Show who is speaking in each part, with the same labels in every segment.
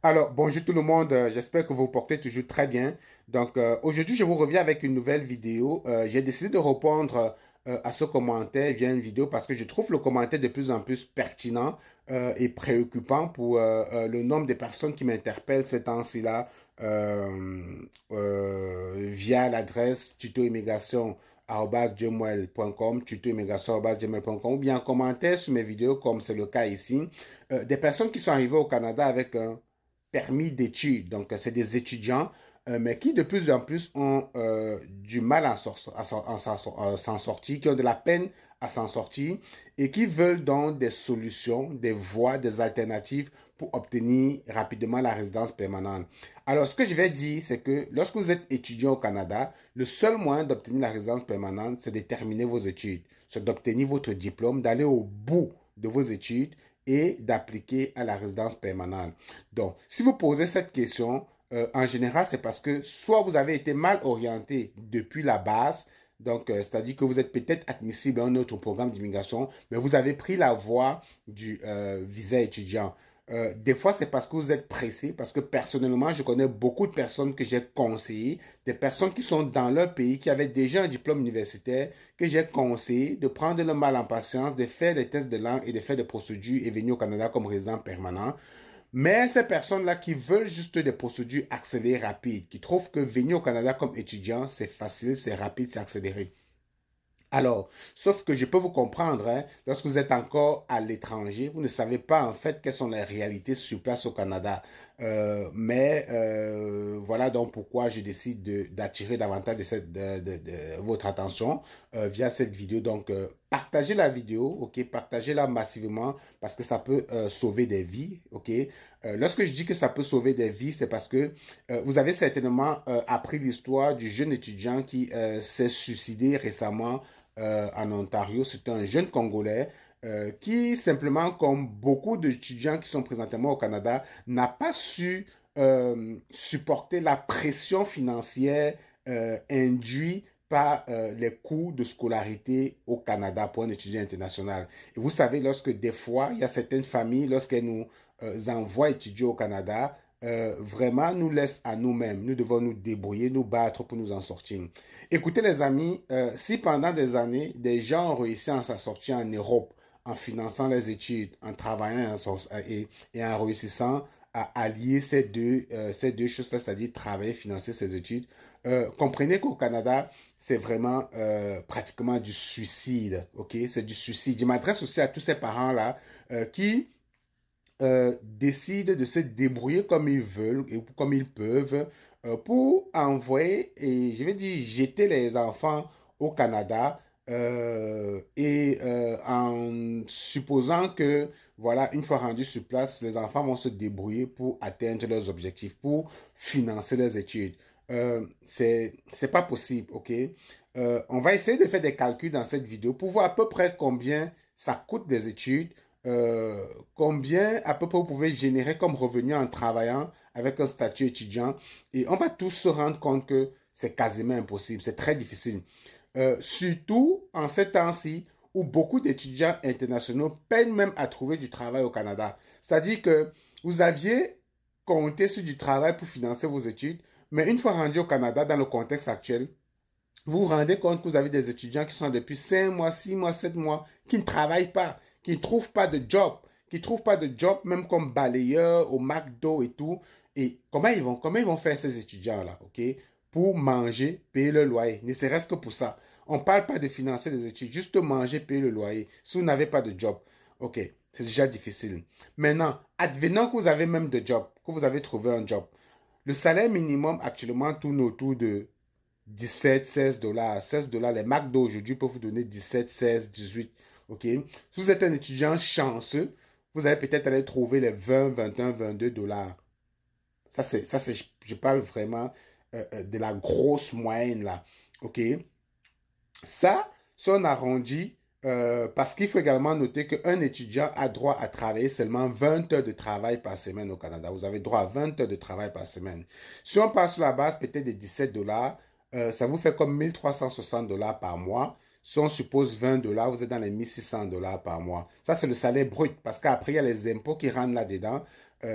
Speaker 1: Alors, bonjour tout le monde, j'espère que vous vous portez toujours très bien. Donc, aujourd'hui, je vous reviens avec une nouvelle vidéo. J'ai décidé de répondre à ce commentaire via une vidéo parce que je trouve le commentaire de plus en plus pertinent et préoccupant pour le nombre de personnes qui m'interpellent ces temps-ci-là via l'adresse tutoimmigration@gmail.com, tutoimmigration@gmail.com ou bien en commentaire sur mes vidéos comme c'est le cas ici. Des personnes qui sont arrivées au Canada avec un permis d'études. Donc, c'est des étudiants, mais qui de plus en plus ont du mal à s'en sortir, qui ont de la peine à s'en sortir et qui veulent donc des solutions, des voies, des alternatives pour obtenir rapidement la résidence permanente. Alors, ce que je vais dire, c'est que lorsque vous êtes étudiant au Canada, le seul moyen d'obtenir la résidence permanente, c'est de terminer vos études, c'est d'obtenir votre diplôme, d'aller au bout de vos études et d'appliquer à la résidence permanente. Donc, si vous posez cette question, en général, c'est parce que soit vous avez été mal orienté depuis la base, donc c'est-à-dire que vous êtes peut-être admissible à un autre programme d'immigration, mais vous avez pris la voie du visa étudiant. Des fois, c'est parce que vous êtes pressé, parce que personnellement, je connais beaucoup de personnes que j'ai conseillées, des personnes qui sont dans leur pays, qui avaient déjà un diplôme universitaire, que j'ai conseillé de prendre le mal en patience, de faire des tests de langue et de faire des procédures et venir au Canada comme résident permanent. Mais ces personnes-là qui veulent juste des procédures accélérées, rapides, qui trouvent que venir au Canada comme étudiant, c'est facile, c'est rapide, c'est accéléré. Alors, sauf que je peux vous comprendre, hein, lorsque vous êtes encore à l'étranger, vous ne savez pas en fait quelles sont les réalités sur place au Canada. Voilà donc pourquoi je décide d'attirer davantage de votre attention via cette vidéo. Donc, partagez la vidéo, ok, partagez-la massivement parce que ça peut sauver des vies, ok. Lorsque je dis que ça peut sauver des vies, c'est parce que vous avez certainement appris l'histoire du jeune étudiant qui s'est suicidé récemment en Ontario. C'est un jeune Congolais qui, simplement, comme beaucoup d'étudiants qui sont présentement au Canada, n'a pas su supporter la pression financière induite par les coûts de scolarité au Canada pour un étudiant international. Et vous savez, lorsque des fois, il y a certaines familles, lorsqu'elles nous envoient étudier au Canada, vraiment nous laissent à nous-mêmes. Nous devons nous débrouiller, nous battre pour nous en sortir. Écoutez les amis, si pendant des années, des gens ont réussi à s'en sortir en Europe, en finançant les études, en travaillant et en réussissant à allier ces deux choses, c'est-à-dire travailler, financer ses études, comprenez qu'au Canada, c'est vraiment pratiquement du suicide, ok? C'est du suicide. Je m'adresse aussi à tous ces parents-là qui décident de se débrouiller comme ils veulent et comme ils peuvent pour envoyer, et je vais dire, jeter les enfants au Canada en supposant que, voilà, une fois rendus sur place, les enfants vont se débrouiller pour atteindre leurs objectifs, pour financer leurs études. C'est pas possible, ok? On va essayer de faire des calculs dans cette vidéo pour voir à peu près combien ça coûte des études, euh, combien à peu près vous pouvez générer comme revenu en travaillant avec un statut étudiant. Et on va tous se rendre compte que c'est quasiment impossible, c'est très difficile. Surtout en ces temps-ci où beaucoup d'étudiants internationaux peinent même à trouver du travail au Canada. C'est-à-dire que vous aviez compté sur du travail pour financer vos études, mais une fois rendu au Canada, dans le contexte actuel, vous vous rendez compte que vous avez des étudiants qui sont depuis 5 mois, 6 mois, 7 mois, qui ne travaillent pas, qui ne trouvent pas de job, qui ne trouvent pas de job même comme balayeur au McDo et tout. Et comment ils vont faire ces étudiants-là, ok, pour manger, payer le loyer, ne serait-ce que pour ça. On ne parle pas de financer des études, juste manger, payer le loyer, si vous n'avez pas de job. Ok, c'est déjà difficile. Maintenant, advenant que vous avez même de job, que vous avez trouvé un job, le salaire minimum actuellement tourne autour de 17, 16 dollars. 16 dollars, les McDo aujourd'hui peuvent vous donner 17, 16, 18. OK? Si vous êtes un étudiant chanceux, vous allez peut-être aller trouver les 20, 21, 22 dollars. Je parle vraiment de la grosse moyenne là. OK? Ça, si on arrondit, parce qu'il faut également noter qu'un étudiant a droit à travailler seulement 20 heures de travail par semaine au Canada. Vous avez droit à 20 heures de travail par semaine. Si on passe sur la base peut-être de 17 dollars, ça vous fait comme 1360 dollars par mois. Si on suppose 20 dollars, vous êtes dans les 1600 dollars par mois. Ça, c'est le salaire brut parce qu'après, il y a les impôts qui rentrent là-dedans.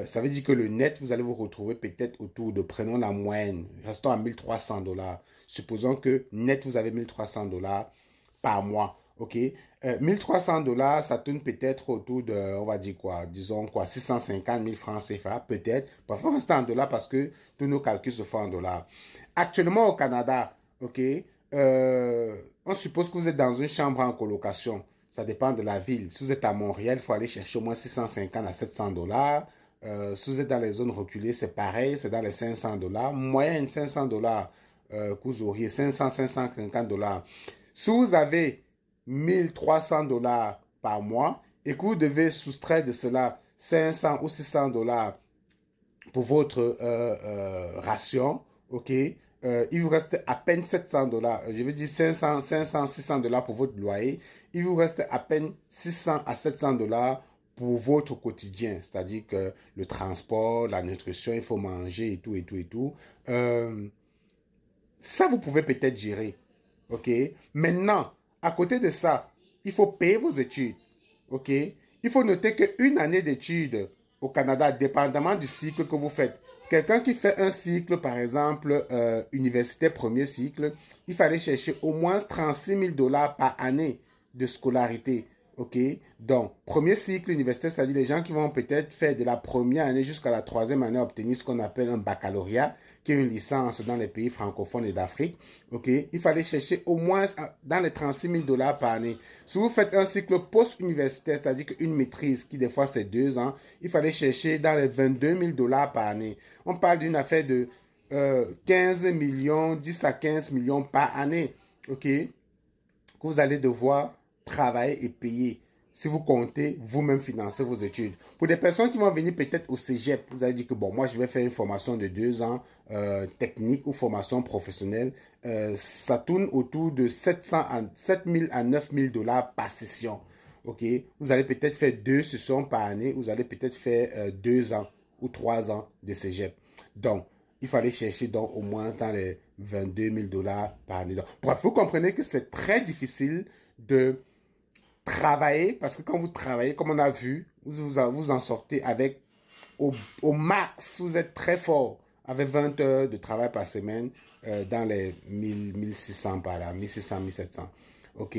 Speaker 1: Ça veut dire que le net, vous allez vous retrouver peut-être autour de, prenons la moyenne, restons à 1300 dollars. Supposons que net, vous avez 1300 dollars par mois. OK? 1300 dollars, ça tourne peut-être autour de, on va dire quoi, disons quoi, 650 000 francs CFA, peut-être. Parfois, on reste en dollars parce que tous nos calculs se font en dollars. Actuellement, au Canada, OK, on suppose que vous êtes dans une chambre en colocation. Ça dépend de la ville. Si vous êtes à Montréal, il faut aller chercher au moins 650 à 700 dollars. Si vous êtes dans les zones reculées, c'est pareil, c'est dans les 500 dollars. Moyenne 500 dollars que vous auriez, 500, 550 dollars. Si vous avez 1300 dollars par mois et que vous devez soustraire de cela 500 ou 600 dollars pour votre ration, ok, il vous reste à peine 700 dollars. Je veux dire 500, 500, 600 dollars pour votre loyer. Il vous reste à peine 600 à 700 dollars pour votre quotidien. C'est-à-dire que le transport, la nutrition, il faut manger et tout, et tout, et tout. Ça, vous pouvez peut-être gérer. OK? Maintenant, à côté de ça, il faut payer vos études. OK? Il faut noter qu'une année d'études au Canada, dépendamment du cycle que vous faites, quelqu'un qui fait un cycle, par exemple, universitaire premier cycle, il fallait chercher au moins 36 000 dollars par année de scolarité. OK? Donc, premier cycle universitaire, c'est-à-dire les gens qui vont peut-être faire de la première année jusqu'à la troisième année obtenir ce qu'on appelle un baccalauréat, qui est une licence dans les pays francophones et d'Afrique. OK? Il fallait chercher au moins dans les 36 000 dollars par année. Si vous faites un cycle post-universitaire, c'est-à-dire qu'une maîtrise qui des fois c'est 2 ans, il fallait chercher dans les 22 000 dollars par année. On parle d'une affaire de 15 millions, 10 à 15 millions par année. OK? Que vous allez devoir travailler et payer si vous comptez vous-même financer vos études. Pour des personnes qui vont venir peut-être au cégep, vous allez dire que bon, moi je vais faire une formation de 2 ans technique ou formation professionnelle. Ça tourne autour de 7 000 à 9 000 dollars par session. OK? Vous allez peut-être faire 2 sessions par année. Vous allez peut-être faire 2 ans ou 3 ans de cégep. Donc, il fallait chercher donc au moins dans les 22 000 dollars par année. Donc, bref, vous comprenez que c'est très difficile de travailler, parce que quand vous travaillez, comme on a vu, vous en sortez avec, au max, vous êtes très fort, avec 20 heures de travail par semaine, dans les 1000, 1600 par là, 1600, 1700. OK?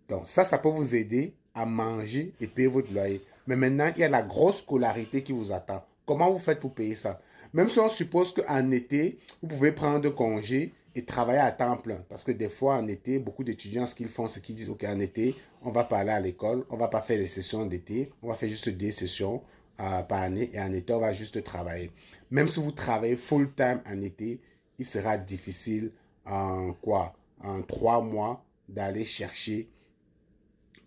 Speaker 1: Donc, ça peut vous aider à manger et payer votre loyer. Mais maintenant, il y a la grosse scolarité qui vous attend. Comment vous faites pour payer ça? Même si on suppose qu'en été, vous pouvez prendre congé et travailler à temps plein. Parce que des fois, en été, beaucoup d'étudiants, ce qu'ils font, c'est qu'ils disent, OK, en été, on va pas aller à l'école, on va pas faire les sessions d'été, on va faire juste 2 sessions par année et en été, on va juste travailler. Même si vous travaillez full-time en été, il sera difficile en quoi? En 3 mois d'aller chercher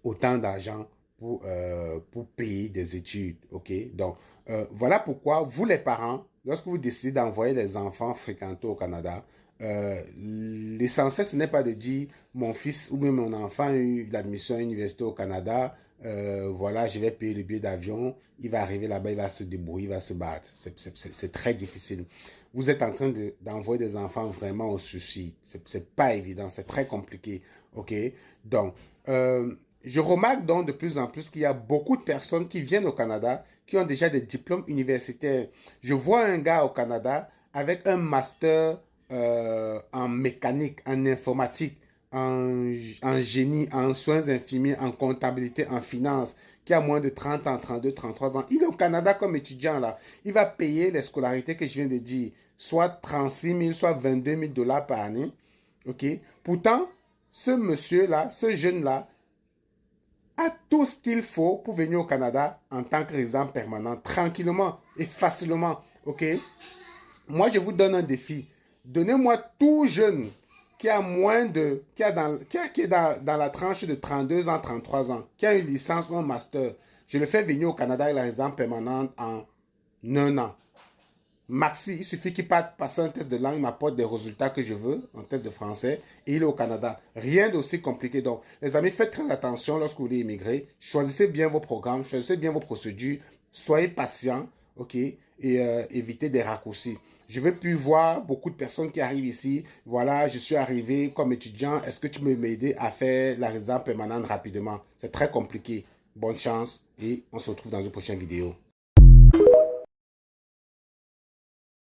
Speaker 1: autant d'argent pour payer des études. OK? Donc, voilà pourquoi vous, les parents, lorsque vous décidez d'envoyer les enfants fréquenter au Canada, l'essentiel, ce n'est pas de dire mon fils ou même mon enfant a eu l'admission à l'université au Canada, voilà, je vais payer le billet d'avion, il va arriver là-bas, il va se débrouiller, il va se battre. C'est très difficile. Vous êtes en train d'envoyer des enfants vraiment au suicide. C'est pas évident, c'est très compliqué. OK? Donc, je remarque donc de plus en plus qu'il y a beaucoup de personnes qui viennent au Canada qui ont déjà des diplômes universitaires. Je vois un gars au Canada avec un master en mécanique, en informatique, en génie, en soins infirmiers, en comptabilité, en finance, qui a moins de 30 ans, 32, 33 ans. Il est au Canada comme étudiant là. Il va payer les scolarités que je viens de dire, soit 36 000, soit 22 000 dollars par année. OK? Pourtant, ce monsieur-là, ce jeune-là, a tout ce qu'il faut pour venir au Canada en tant que résident permanent, tranquillement et facilement. OK? Moi, je vous donne un défi. Donnez-moi tout jeune qui a moins de, qui est dans la tranche de 32 ans, 33 ans, qui a une licence ou un master. Je le fais venir au Canada et la résidence permanente en 1 an. Maxi, il suffit qu'il passe un test de langue, il m'apporte des résultats que je veux, un test de français, et il est au Canada. Rien d'aussi compliqué. Donc, les amis, faites très attention lorsque vous voulez immigrer. Choisissez bien vos programmes, choisissez bien vos procédures. Soyez patients, OK, et évitez des raccourcis. Je veux plus voir beaucoup de personnes qui arrivent ici. Voilà, je suis arrivé comme étudiant. Est-ce que tu peux m'aider à faire la résidence permanente rapidement? C'est très compliqué. Bonne chance et on se retrouve dans une prochaine vidéo.